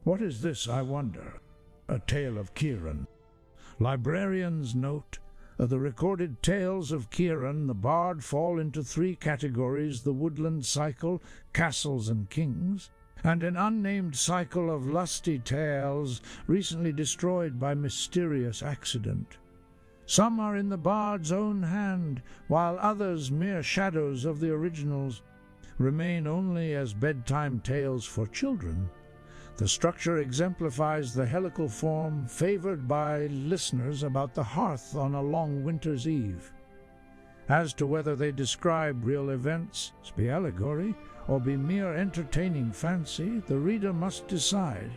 What is this, I wonder? A tale of Kieran. Librarians note, the recorded tales of Kieran the bard fall into three categories: the woodland cycle, castles and kings, and an unnamed cycle of lusty tales recently destroyed by mysterious accident. Some are in the bard's own hand, while others, mere shadows of the originals, remain only as bedtime tales for children. The structure exemplifies the helical form favored by listeners about the hearth on a long winter's eve. As to whether they describe real events, be allegory, or be mere entertaining fancy, the reader must decide.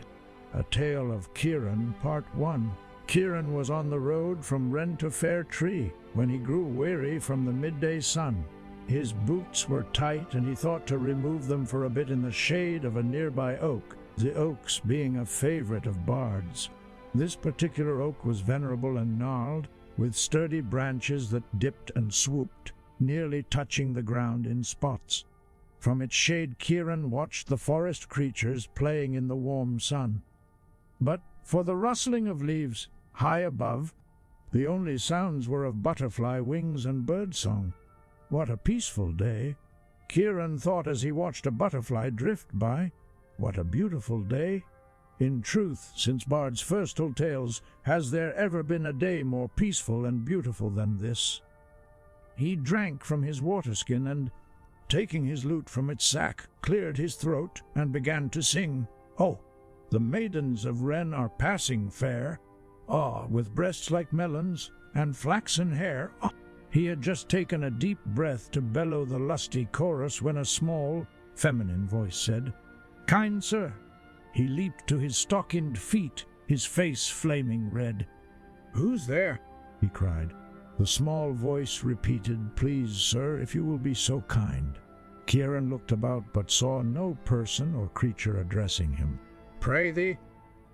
A Tale of Kieran, Part 1. Kieran was on the road from Wren to Fair Tree when he grew weary from the midday sun. His boots were tight, and he thought to remove them for a bit in the shade of a nearby oak, the oaks being a favorite of bards. This particular oak was venerable and gnarled, with sturdy branches that dipped and swooped, nearly touching the ground in spots. From its shade Kieran watched the forest creatures playing in the warm sun. But for the rustling of leaves high above, the only sounds were of butterfly wings and birdsong. What a peaceful day, Kieran thought as he watched a butterfly drift by. What a beautiful day. In truth, since bards first told tales, has there ever been a day more peaceful and beautiful than this? He drank from his waterskin and, taking his lute from its sack, cleared his throat and began to sing. Oh, the maidens of Wren are passing fair, with breasts like melons and flaxen hair. He had just taken a deep breath to bellow the lusty chorus when a small, feminine voice said, "Kind sir." He leaped to his stockinged feet, his face flaming red. "Who's there?" he cried. The small voice repeated, "Please, sir, if you will be so kind." Kieran looked about but saw no person or creature addressing him. "Pray thee,"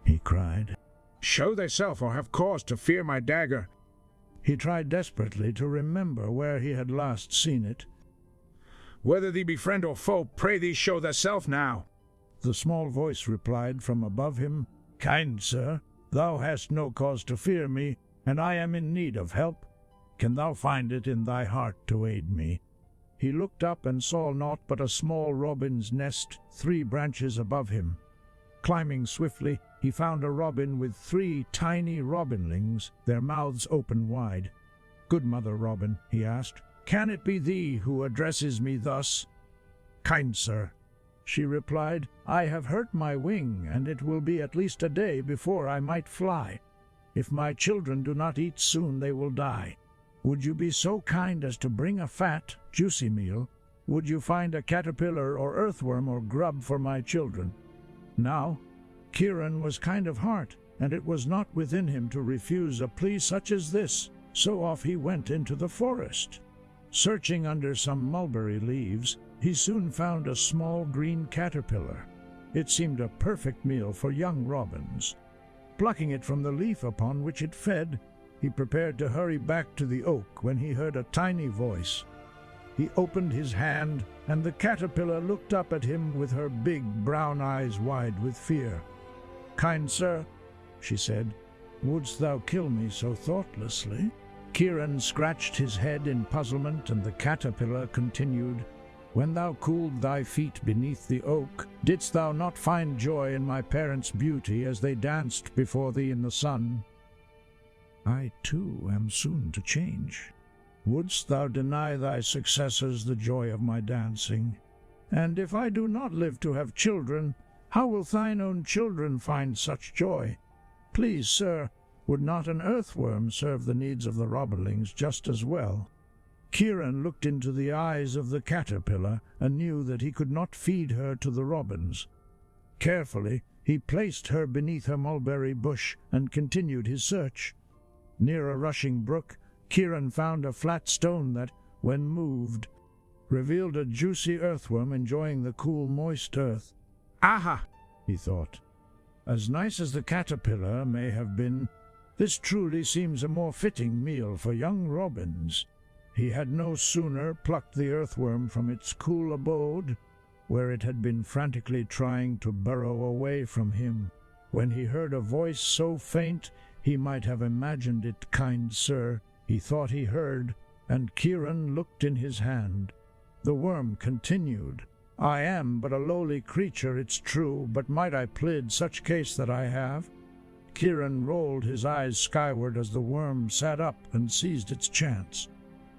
he cried, "show thyself, or have cause to fear my dagger." He tried desperately to remember where he had last seen it. "Whether thee be friend or foe, pray thee show thyself now." The small voice replied from above him, "Kind sir, thou hast no cause to fear me, and I am in need of help. Can thou find it in thy heart to aid me?" He looked up and saw naught but a small robin's nest 3 branches above him. Climbing swiftly, he found a robin with 3 tiny robinlings, their mouths open wide. "Good mother robin," he asked, "can it be thee who addresses me thus?" "Kind sir," she replied, "I have hurt my wing, and it will be at least a day before I might fly. If my children do not eat soon, they will die. Would you be so kind as to bring a fat, juicy meal? Would you find a caterpillar or earthworm or grub for my children?" Now, Kieran was kind of heart, and it was not within him to refuse a plea such as this, so off he went into the forest. Searching under some mulberry leaves, he soon found a small green caterpillar. It seemed a perfect meal for young robins. Plucking it from the leaf upon which it fed, he prepared to hurry back to the oak when he heard a tiny voice. He opened his hand, and the caterpillar looked up at him with her big brown eyes wide with fear. "Kind sir," she said, "wouldst thou kill me so thoughtlessly?" Kieran scratched his head in puzzlement, and the caterpillar continued, "When thou cooled thy feet beneath the oak, didst thou not find joy in my parents' beauty as they danced before thee in the sun? I, too, am soon to change. Wouldst thou deny thy successors the joy of my dancing? And if I do not live to have children, how will thine own children find such joy? Please, sir, would not an earthworm serve the needs of the robberlings just as well?" Kieran looked into the eyes of the caterpillar and knew that he could not feed her to the robins. Carefully, he placed her beneath her mulberry bush and continued his search. Near a rushing brook, Kieran found a flat stone that, when moved, revealed a juicy earthworm enjoying the cool, moist earth. "Aha!" he thought. "As nice as the caterpillar may have been, this truly seems a more fitting meal for young robins." He had no sooner plucked the earthworm from its cool abode, where it had been frantically trying to burrow away from him, When he heard a voice so faint, he might have imagined it, kind sir, he thought he heard, and Kieran looked in his hand. The worm continued, I am but a lowly creature, it's true, but might I plead such case that I have? Kieran rolled his eyes skyward as the worm sat up and seized its chance.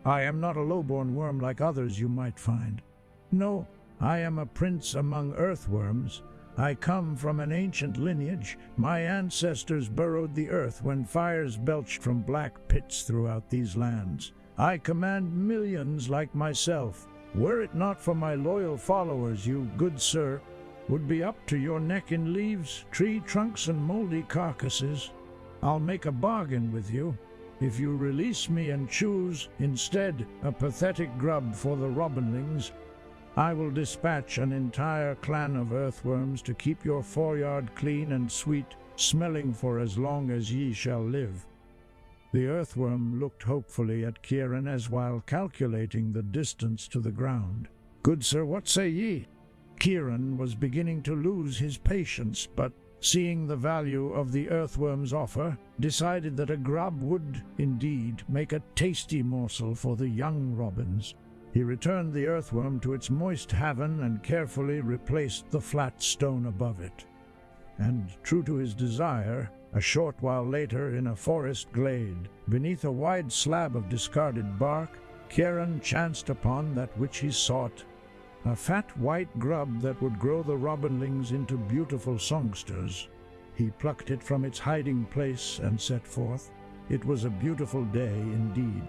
I am not a low-born worm like others you might find. No, I am a prince among earthworms. I come from an ancient lineage. My ancestors burrowed the earth when fires belched from black pits throughout these lands. I command millions like myself. Were it not for my loyal followers, you, good sir, would be up to your neck in leaves, tree trunks, and moldy carcasses. I'll make a bargain with you. If you release me and choose, instead, a pathetic grub for the robinlings, I will dispatch an entire clan of earthworms to keep your foreyard clean and sweet, smelling for as long as ye shall live. The earthworm looked hopefully at Kieran as while calculating the distance to the ground. Good sir, what say ye? Kieran was beginning to lose his patience, but, seeing the value of the earthworm's offer, decided that a grub would, indeed, make a tasty morsel for the young robins. He returned the earthworm to its moist haven and carefully replaced the flat stone above it. And, true to his desire, a short while later, in a forest glade, beneath a wide slab of discarded bark, Kieran chanced upon that which he sought, a fat white grub that would grow the robinlings into beautiful songsters. He plucked it from its hiding place and set forth. It was a beautiful day indeed.